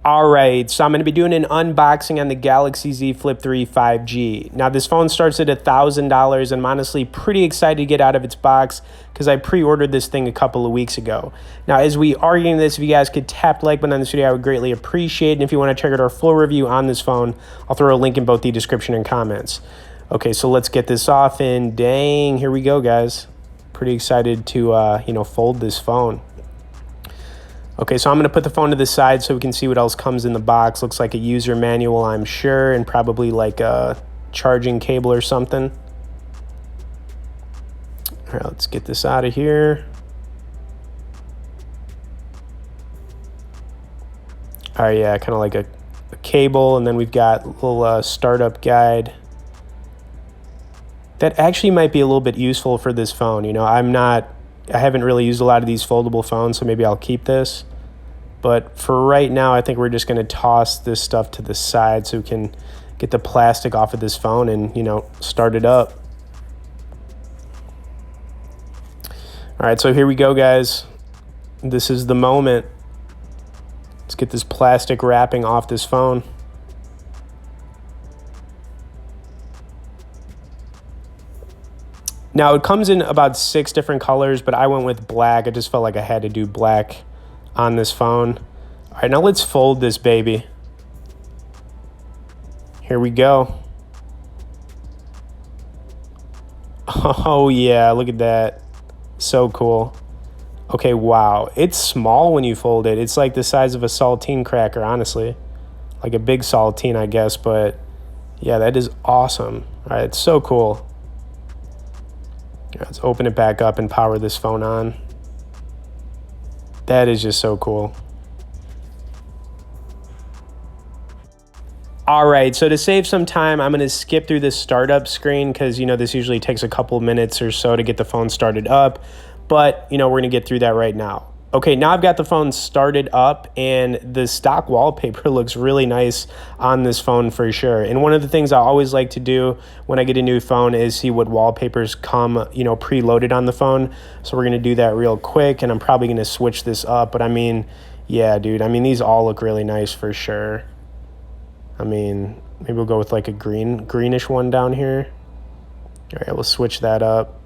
All right, so I'm going to be doing an unboxing on the Galaxy Z Flip 3 5G. Now, this phone starts at $1,000, and I'm honestly pretty excited to get out of its box because I pre-ordered this thing a couple of weeks ago. Now, as we are getting this, if you guys could tap the like button on this video, I would greatly appreciate it. And if you want to check out our full review on this phone, I'll throw a link in both the description and comments. Okay, so let's get this off, and dang, here we go, guys. Pretty excited to, fold this phone. Okay, so I'm going to put the phone to the side so we can see what else comes in the box. Looks like a user manual, I'm sure, and probably like a charging cable or something. All right, let's get this out of here. All right, yeah, kind of like a cable, and then we've got a little startup guide. That actually might be a little bit useful for this phone. You know, I haven't really used a lot of these foldable phones, so maybe I'll keep this. But for right now, I think we're just going to toss this stuff to the side so we can get the plastic off of this phone and, start it up. All right, so here we go, guys. This is the moment. Let's get this plastic wrapping off this phone. Now, it comes in about 6 different colors, but I went with black. I just felt like I had to do black on this phone. All right, now let's fold this baby. Here we go. Oh, yeah, look at that. So cool. Okay, wow. It's small when you fold it. It's like the size of a saltine cracker, honestly. Like a big saltine, I guess, but yeah, that is awesome. All right, it's so cool. Let's open it back up and power this phone on. That is just so cool. All right, so to save some time, I'm going to skip through this startup screen because, this usually takes a couple minutes or so to get the phone started up. But, we're going to get through that right now. Okay, now I've got the phone started up, and the stock wallpaper looks really nice on this phone for sure. And one of the things I always like to do when I get a new phone is see what wallpapers come, preloaded on the phone. So we're going to do that real quick, and I'm probably going to switch this up. But yeah, dude, these all look really nice for sure. Maybe we'll go with like a greenish one down here. All right, we'll switch that up.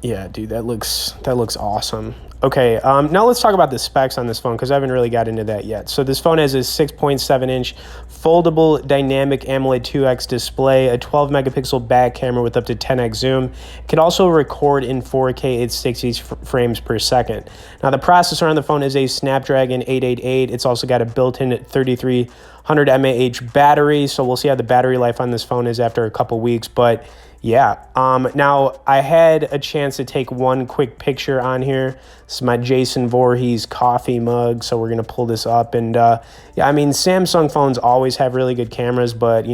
Yeah, dude, that looks awesome. Okay, now let's talk about the specs on this phone because I haven't really got into that yet. So this phone has a 6.7-inch foldable dynamic AMOLED 2X display, a 12-megapixel back camera with up to 10x zoom. It can also record in 4K at 60 frames per second. Now, the processor on the phone is a Snapdragon 888. It's also got a built-in 3300 mAh battery, so we'll see how the battery life on this phone is after a couple weeks, but yeah, now I had a chance to take one quick picture on here. This is my Jason Voorhees coffee mug, so we're going to pull this up. And yeah, Samsung phones always have really good cameras, but,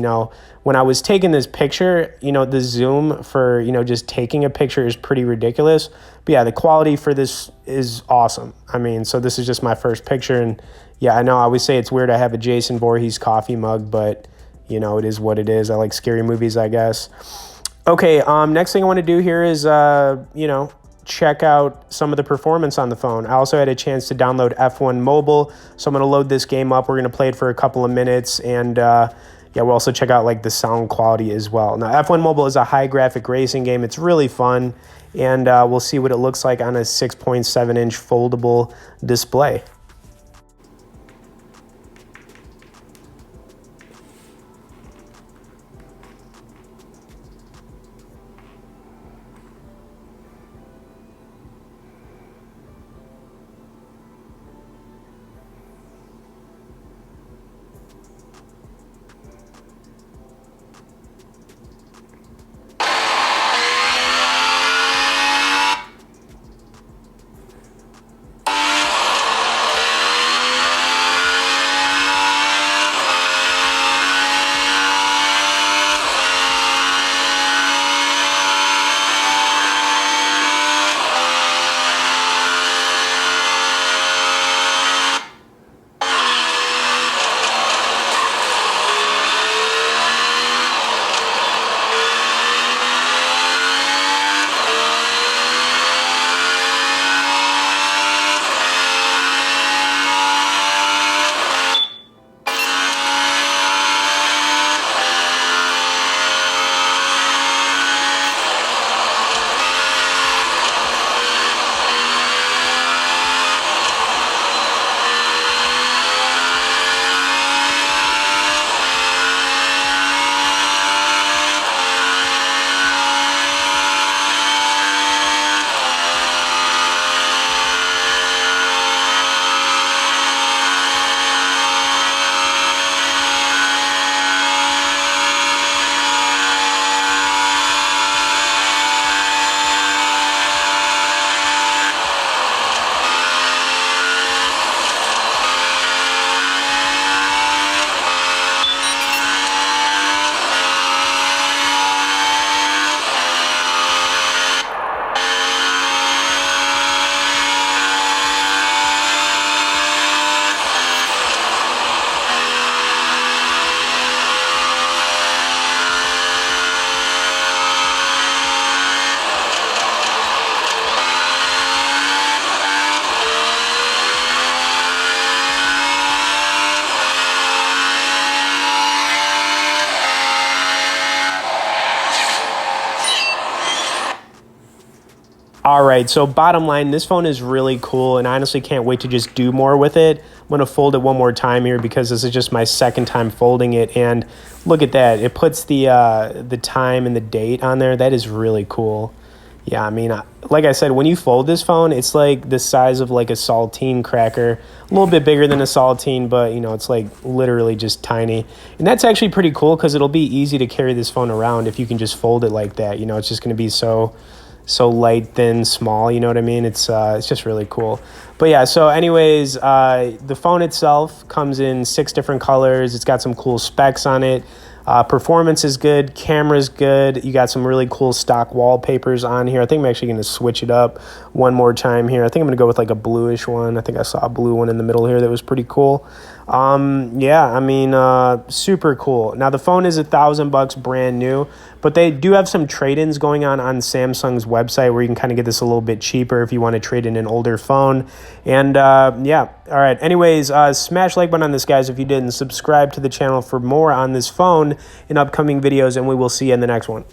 when I was taking this picture, the zoom for, just taking a picture is pretty ridiculous. But yeah, the quality for this is awesome. So this is just my first picture. And yeah, I know I always say it's weird I have a Jason Voorhees coffee mug, but, it is what it is. I like scary movies, I guess. Okay, next thing I want to do here is, check out some of the performance on the phone. I also had a chance to download F1 Mobile, so I'm going to load this game up. We're going to play it for a couple of minutes, and yeah, we'll also check out like the sound quality as well. Now, F1 Mobile is a high-graphic racing game. It's really fun, and we'll see what it looks like on a 6.7-inch foldable display. All right, so bottom line, this phone is really cool, and I honestly can't wait to just do more with it. I'm going to fold it one more time here because this is just my second time folding it, and look at that. It puts the time and the date on there. That is really cool. Yeah, I mean, like I said, when you fold this phone, it's like the size of like a saltine cracker, a little bit bigger than a saltine, but you know, it's like literally just tiny. And that's actually pretty cool because it'll be easy to carry this phone around if you can just fold it like that. You know, it's just going to be so light, thin, small, you know what I mean? It's just really cool. But yeah, so anyways, the phone itself comes in 6 different colors. It's got some cool specs on it. Performance is good, camera's good. You got some really cool stock wallpapers on here. I think I'm actually going to switch it up one more time here. I think I'm going to go with like a bluish one. I think I saw a blue one in the middle here that was pretty cool. Yeah, I mean, super cool. Now the phone is $1,000 brand new, but they do have some trade-ins going on Samsung's website where you can kind of get this a little bit cheaper if you want to trade in an older phone. And yeah, all right. Anyways, smash like button on this, guys, if you didn't. Subscribe to the channel for more on this phone in upcoming videos, and we will see you in the next one.